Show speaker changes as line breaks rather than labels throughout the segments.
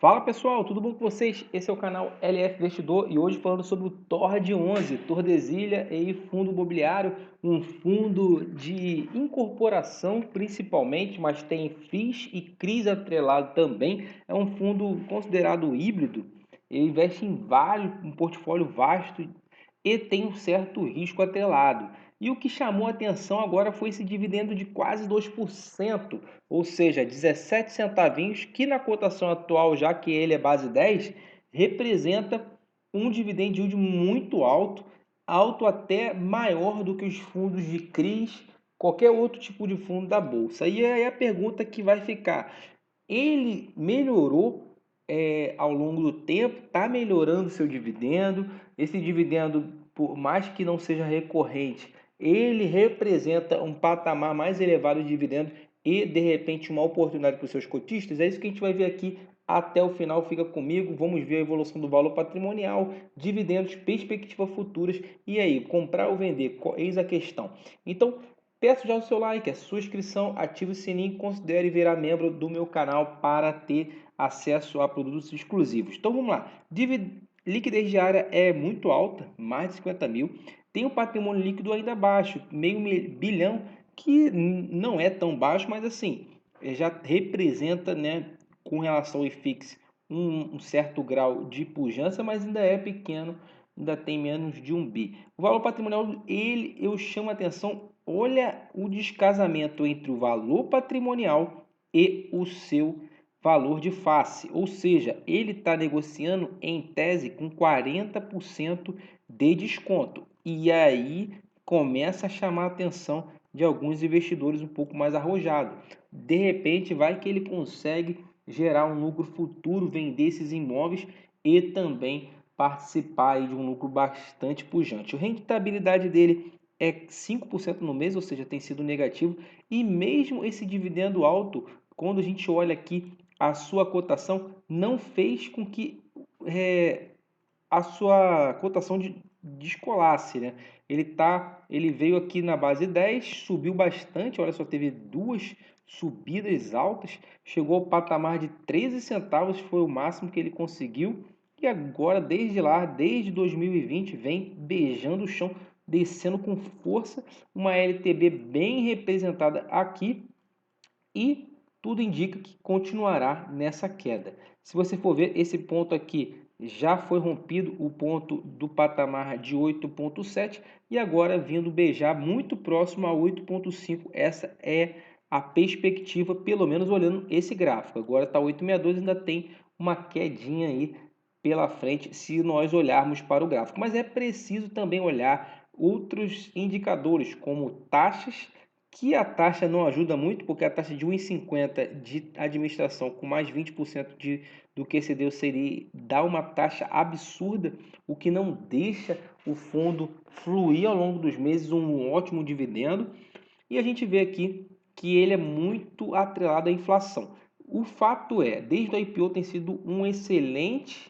Fala pessoal, tudo bom com vocês? Esse é o canal LF Investidor e hoje falando sobre o TORD11, Tordesilha e Fundo Imobiliário, um fundo de incorporação principalmente, mas tem FIIs e CRIs atrelado também. É um fundo considerado híbrido, ele investe em um portfólio vasto e tem um certo risco atrelado. E o que chamou a atenção agora foi esse dividendo de quase 2%, ou seja, 17 centavinhos, que na cotação atual, já que ele é base 10, representa um dividend yield muito alto, alto até maior do que os fundos de CRIs, qualquer outro tipo de fundo da bolsa. E aí a pergunta que vai ficar, ele melhorou ao longo do tempo, está melhorando seu dividendo, esse dividendo, por mais que não seja recorrente, ele representa um patamar mais elevado de dividendo e, de repente, uma oportunidade para os seus cotistas? É isso que a gente vai ver aqui até o final. Fica comigo, vamos ver a evolução do valor patrimonial, dividendos, perspectivas futuras. E aí, comprar ou vender? Eis a questão. Então, peço já o seu like, a sua inscrição, ative o sininho e considere virar membro do meu canal para ter acesso a produtos exclusivos. Então vamos lá. Liquidez diária é muito alta, mais de 50 mil. Tem um patrimônio líquido ainda baixo, meio bilhão, que não é tão baixo, mas assim, já representa, né, com relação ao IFIX, um certo grau de pujança, mas ainda é pequeno, ainda tem menos de 1 bi. O valor patrimonial, eu chamo a atenção, olha o descasamento entre o valor patrimonial e o seu valor de face, ou seja, ele está negociando em tese com 40% de desconto. E aí começa a chamar a atenção de alguns investidores um pouco mais arrojados. De repente, vai que ele consegue gerar um lucro futuro, vender esses imóveis e também participar aí de um lucro bastante pujante. A rentabilidade dele é 5% no mês, ou seja, tem sido negativo. E mesmo esse dividendo alto, quando a gente olha aqui a sua cotação, não fez com que a sua cotação descolasse, né? Ele veio aqui na base 10, subiu bastante, olha só, teve duas subidas altas, chegou ao patamar de 13 centavos, foi o máximo que ele conseguiu, e agora desde lá, desde 2020, vem beijando o chão, descendo com força, uma LTB bem representada aqui, e tudo indica que continuará nessa queda. Se você for ver, esse ponto aqui já foi rompido, o ponto do patamar de 8,7 e agora vindo beijar muito próximo a 8,5. Essa é a perspectiva, pelo menos olhando esse gráfico. Agora está 8,62, ainda tem uma quedinha aí pela frente se nós olharmos para o gráfico. Mas é preciso também olhar outros indicadores, como taxas, que a taxa não ajuda muito, porque a taxa de 1,50 de administração com mais 20% do que se deu seria dar uma taxa absurda, o que não deixa o fundo fluir ao longo dos meses um ótimo dividendo. E a gente vê aqui que ele é muito atrelado à inflação. O fato é, desde o IPO tem sido uma excelente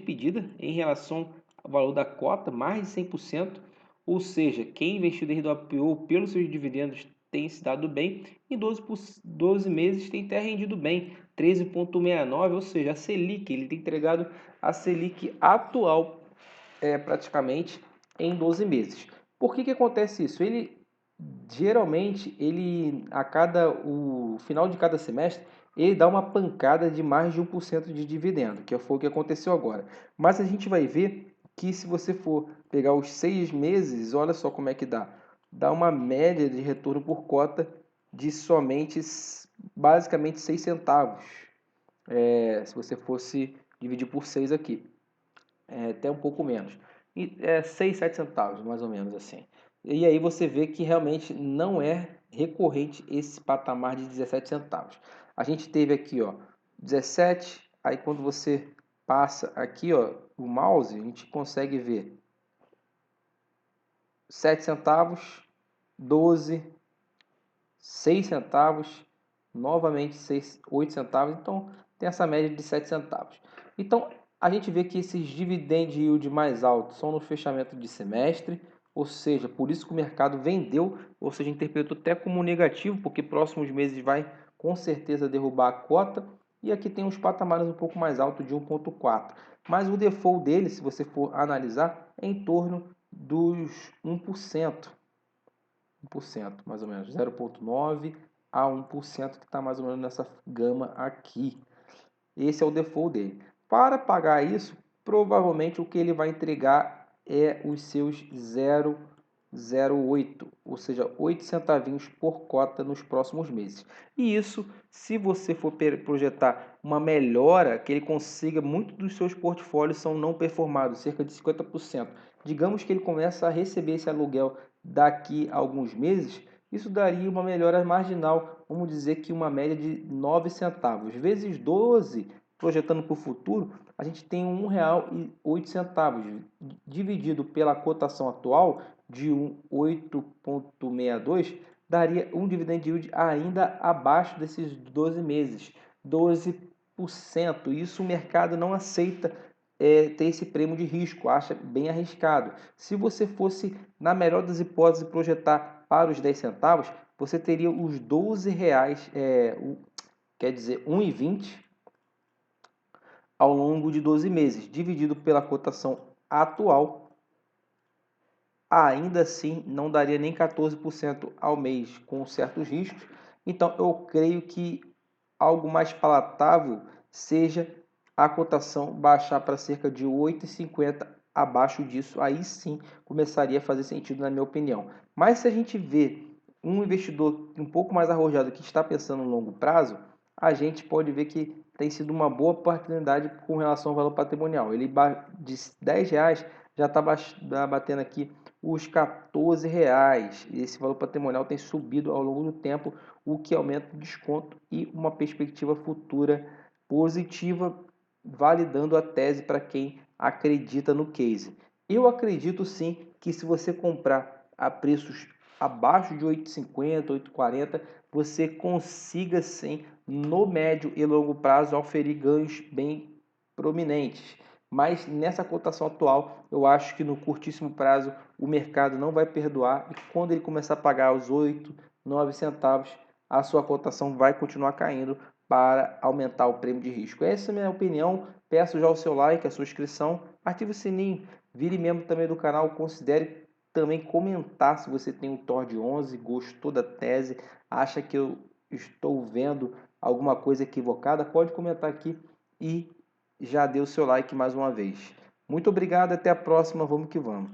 pedida em relação ao valor da cota, mais de 100%, ou seja, quem investiu desde o IPO pelos seus dividendos tem se dado bem, e 12 meses tem até rendido bem, 13,69, ou seja, a Selic, ele tem entregado a Selic atual praticamente em 12 meses. Por que acontece isso? Ele geralmente a cada o final de cada semestre ele dá uma pancada de mais de 1% de dividendo, que foi o que aconteceu agora. Mas a gente vai ver que se você for pegar os 6 meses, olha só como é que dá. Dá uma média de retorno por cota de somente basicamente 6 centavos. Se você fosse dividir por 6 aqui, até um pouco menos. 6, 7 centavos, mais ou menos assim. E aí você vê que realmente não é recorrente esse patamar de 17 centavos. A gente teve aqui, ó, 17, aí quando você passa aqui, ó, o mouse, a gente consegue ver 7 centavos, 12, 6 centavos, novamente 6, 8 centavos, então tem essa média de 7 centavos. Então a gente vê que esses dividend yield mais altos são no fechamento de semestre, ou seja, por isso que o mercado vendeu, ou seja, interpretou até como negativo, porque próximos meses vai com certeza derrubar a cota, e aqui tem uns patamares um pouco mais altos de 1,4. Mas o default dele, se você for analisar, é em torno dos 1%. 1%, mais ou menos, 0,9 a 1%, que está mais ou menos nessa gama aqui. Esse é o default dele. Para pagar isso, provavelmente o que ele vai entregar é os seus 0,08, ou seja, 8 centavinhos por cota nos próximos meses. E isso, se você for projetar uma melhora, que ele consiga, muito dos seus portfólios são não performados, cerca de 50%. Digamos que ele começa a receber esse aluguel daqui a alguns meses, isso daria uma melhora marginal, vamos dizer que uma média de 9 centavos. Vezes 12, projetando para o futuro, a gente tem R$ 1,08, dividido pela cotação atual de 8,62, daria um dividend yield ainda abaixo desses 12 meses, 12%. Isso o mercado não aceita ter esse prêmio de risco, acha bem arriscado. Se você fosse, na melhor das hipóteses, projetar para os 10 centavos, você teria os R$ 12, quer dizer, 1,20 ao longo de 12 meses, dividido pela cotação atual, ainda assim não daria nem 14% ao mês, com certos riscos. Então eu creio que algo mais palatável seja a cotação baixar para cerca de 8,50. Abaixo disso, aí sim começaria a fazer sentido, na minha opinião. Mas se a gente vê um investidor um pouco mais arrojado que está pensando no longo prazo, a gente pode ver que tem sido uma boa oportunidade com relação ao valor patrimonial. Ele de R$ 10 já está batendo aqui os R$ 14. Esse valor patrimonial tem subido ao longo do tempo, o que aumenta o desconto e uma perspectiva futura positiva, validando a tese para quem acredita no case. Eu acredito sim que se você comprar a preços abaixo de 8,50, 8,40, você consiga sim, no médio e longo prazo, oferir ganhos bem prominentes. Mas nessa cotação atual, eu acho que no curtíssimo prazo o mercado não vai perdoar, e quando ele começar a pagar os 8, 9 centavos, a sua cotação vai continuar caindo para aumentar o prêmio de risco. Essa é a minha opinião. Peço já o seu like, a sua inscrição, ative o sininho, vire membro também do canal, considere também comentar se você tem um TOR de 11, gostou da tese, acha que eu estou vendo alguma coisa equivocada, pode comentar aqui e já dê o seu like mais uma vez. Muito obrigado, até a próxima, vamos que vamos.